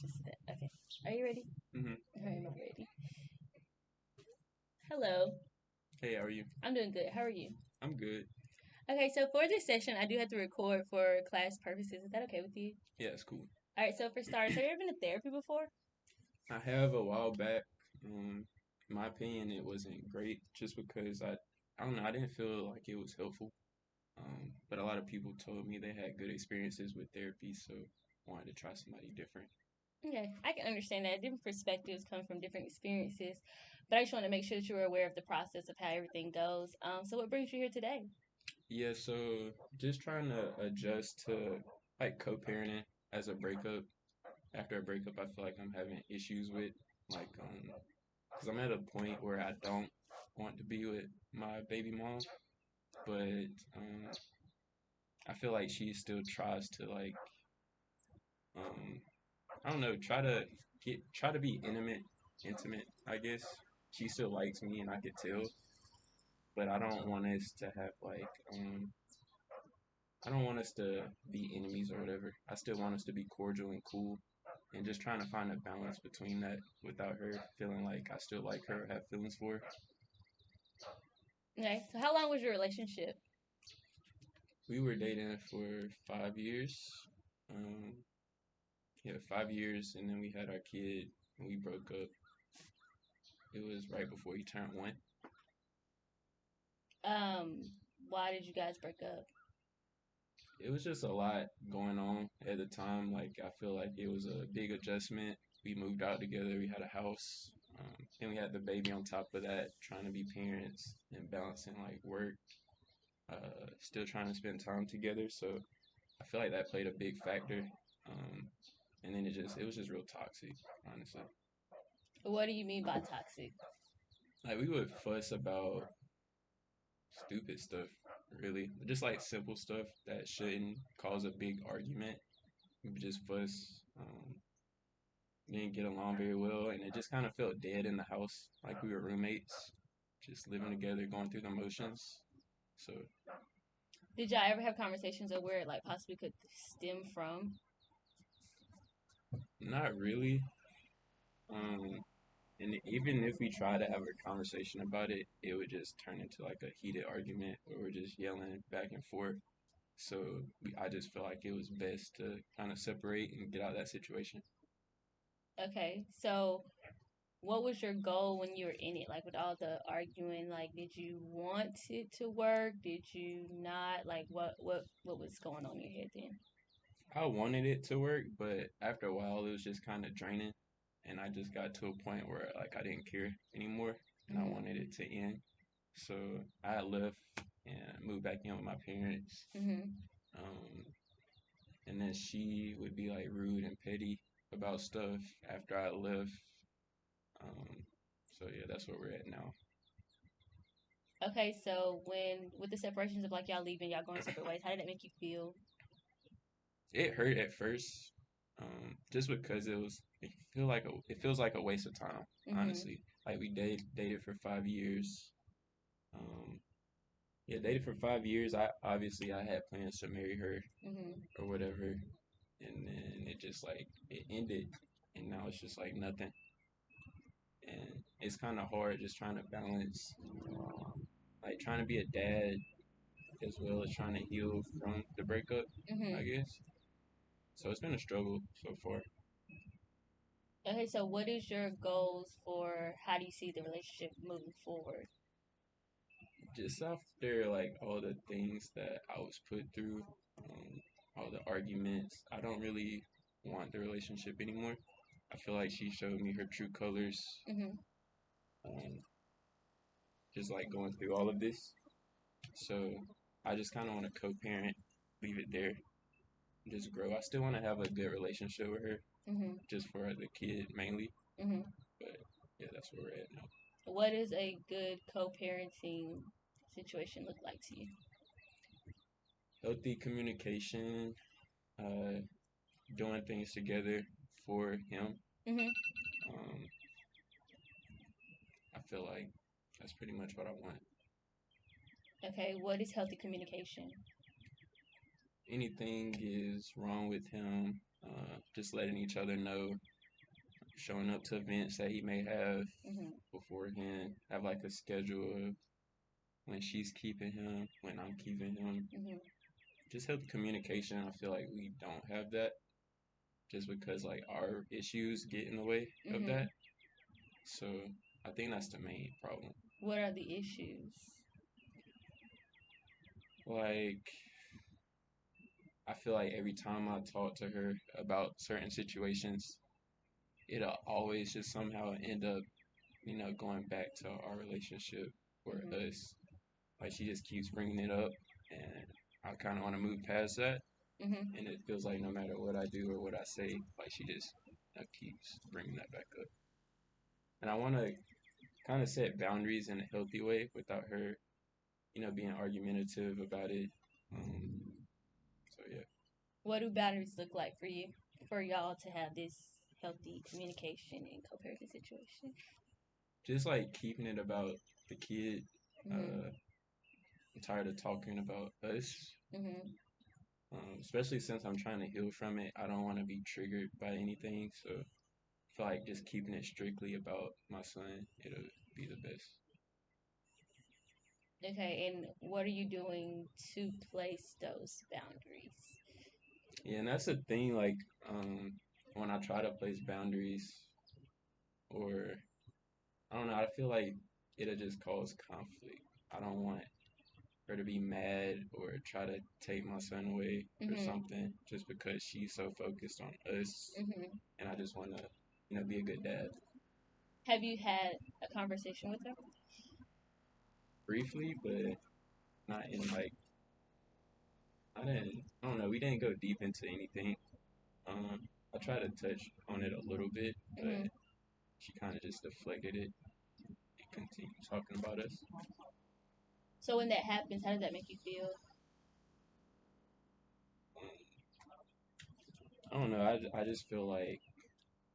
just that. Okay. Are you ready? hmm I'm ready. Hello. Hey, how are you? I'm doing good. How are you? I'm good. Okay, so for this session, I do have to record for class purposes. Is that okay with you? Yeah, it's cool. All right, so for starters, have you ever been to therapy before? I have a while back. Um, in my opinion, it wasn't great just because I don't know, I didn't feel like it was helpful. But a lot of people told me they had good experiences with therapy, so I wanted to try somebody different. Okay, I can understand that. Different perspectives come from different experiences, but I just want to make sure that you were aware of the process of how everything goes. So what brings you here today? Yeah, so just trying to adjust to like co-parenting as a breakup. After a breakup, I feel like I'm having issues with like because I'm at a point where I don't want to be with my baby mom, but um I feel like she still tries to like um I don't know, try to be intimate, I guess. She still likes me and I could tell, but I don't want us to have like I don't want us to be enemies or whatever. I still want us to be cordial and cool and just trying to find a balance between that without her feeling like I still like her or have feelings for her. Okay, so how long was your relationship? We were dating for 5 years. Um yeah, 5 years and then we had our kid and we broke up. It was right before he turned one. Um, why did you guys break up? It was just a lot going on at the time. Like I feel like it was a big adjustment. We moved out together. We had a house, and we had the baby on top of that. Trying to be parents and balancing like work, still trying to spend time together. So I feel like that played a big factor. Um, and then it was just real toxic, honestly. What do you mean by toxic? Like we would fuss about stupid stuff, really, just like simple stuff that shouldn't cause a big argument. We would just fuss. Didn't get along very well, and it just kind of felt dead in the house, like we were roommates, just living together, going through the motions. So Did y'all ever have conversations of where it like possibly could stem from? not really. Um, and even if we try to have a conversation about it, it would just turn into like a heated argument where we're just yelling back and forth. So I just feel like it was best to kind of separate and get out of that situation. Okay, so what was your goal when you were in it? Like with all the arguing, like did you want it to work? Did you not? Like what was going on in your head then? I wanted it to work, but after a while, it was just kind of draining, and I just got to a point where like I didn't care anymore, and I Hmm. wanted it to end. So I left and moved back in with my parents. Hmm. Um, and then she would be like rude and petty about stuff after I left. Um, so yeah, that's where we're at now. Okay, so when with the separations of like y'all leaving, y'all going separate ways, how did that make you feel? It hurt at first, just because it feels like a waste of time, Hmm. honestly. Like we dated for 5 years. Um, yeah, dated for 5 years. I had plans to marry her Hmm. or whatever, and then it just like it ended, and now it's just like nothing. And it's kind of hard just trying to balance, like trying to be a dad as well as trying to heal from the breakup, I Hmm. guess. So it's been a struggle so far. Okay, so what is your goals for how do you see the relationship moving forward? Just after like all the things that I was put through, um, all the arguments, I don't really want the relationship anymore. I feel like she showed me her true colors, Hmm. um, just like going through all of this. So I just kind of want to co-parent, leave it there, just grow. I still want to have a good relationship with her, Hmm. just for the kid mainly. Hmm. But yeah, that's where we're at now. What does a good co-parenting situation look like to you? Healthy communication, uh, doing things together for him. Hmm. Um, I feel like that's pretty much what I want. Okay, what is healthy communication? Anything is wrong with him, just letting each other know. showing up to events that he may have Mhm. beforehand, have like a schedule of when she's keeping him, when I'm keeping him. Mhm. Just help communication. I feel like we don't have that just because like our issues get in the way of Mhm. that. So I think that's the main problem. What are the issues? Like I feel like every time I talk to her about certain situations, it'll always just somehow end up, going back to our relationship or Mhm. us. Like she just keeps bringing it up, and I kind of want to move past that. Mhm. And it feels like no matter what I do or what I say, like she just keeps bringing that back up. And I want to kind of set boundaries in a healthy way without her, being argumentative about it. So yeah, What do boundaries look like for you, for y'all to have this healthy communication and co-parenting situation? just like keeping it about the kid. Mhm. Uh, I'm tired of talking about us, Mhm. especially since I'm trying to heal from it. I don't want to be triggered by anything, so I feel like just keeping it strictly about my son, it'll be the best. Okay, and what are you doing to place those boundaries? Yeah, and that's the thing. Like, when I try to place boundaries, or I don't know, I feel like it'll just cause conflict. I don't want her to be mad or try to take my son away or Mhm. something just because she's so focused on us, Mhm. and I just want to, be a good dad. Have you had a conversation with her? Briefly, but not in like I don't know. We didn't go deep into anything. I tried to touch on it a little bit, but Mhm. she kind of just deflected it and continued talking about us. So when that happens, how does that make you feel? Um, I don't know. I just feel like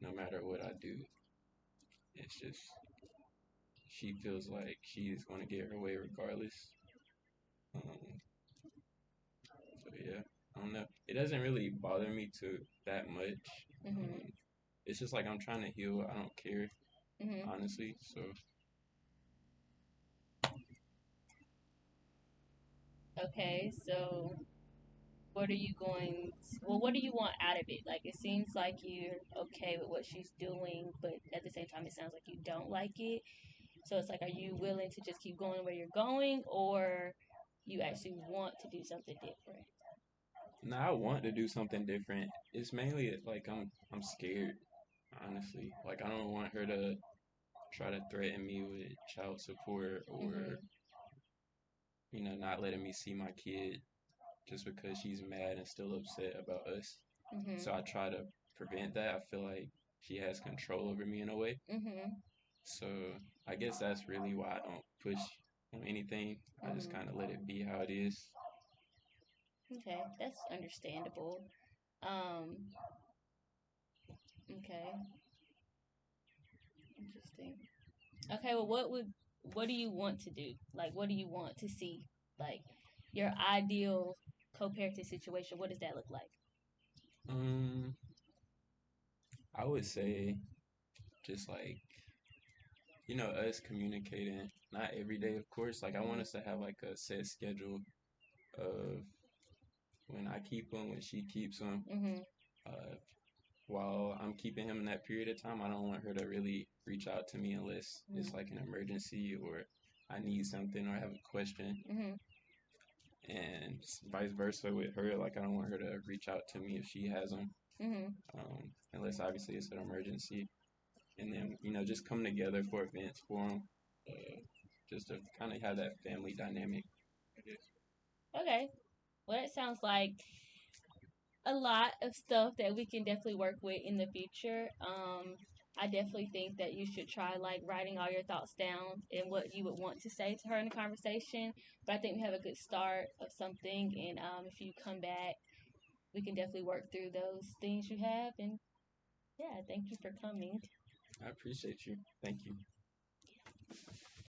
no matter what I do, it's just she feels like she's going to get her way regardless. Um, so yeah, I don't know. It doesn't really bother me to that much. Mhm. Um, it's just like I'm trying to heal. I don't care Mhm. honestly. So Okay, so what do you want out of it? Like, it seems like you're okay with what she's doing, but at the same time, it sounds like you don't like it. So it's like, are you willing to just keep going where you're going, or you actually want to do something different? now I want to do something different. It's mainly like I'm scared honestly. Like I don't want her to try to threaten me with child support or Mhm. not letting me see my kid just because she's mad and still upset about us. So Mhm. I try to prevent that. I feel like she has control over me in a way. Mhm. So I guess that's really why I don't push on anything. I just Mhm. kind of let it be how it is. Okay, that's understandable. Um. Okay. Interesting. Okay. Well, what do you want to do? Like, what do you want to see? Like, your ideal co-parenting situation. What does that look like? Um, I would say just like us communicating, not every day, of course. Like I want Mhm. us to have like a set schedule of when I keep him, when she keeps him. Mhm. Uh, while I'm keeping him in that period of time, I don't want her to really reach out to me unless it's Mhm. like an emergency or I need something or I have a question. Mhm. And vice versa with her. Like I don't want her to reach out to me if she has them, Mhm. unless obviously it's an emergency. And then just come together for events for them, just to kind of have that family dynamic. I guess. Okay. Well, that sounds like a lot of stuff that we can definitely work with in the future. I definitely think that you should try like writing all your thoughts down and what you would want to say to her in the conversation. But I think we have a good start of something, and if you come back, we can definitely work through those things you have. And yeah, thank you for coming. I appreciate you. Thank you.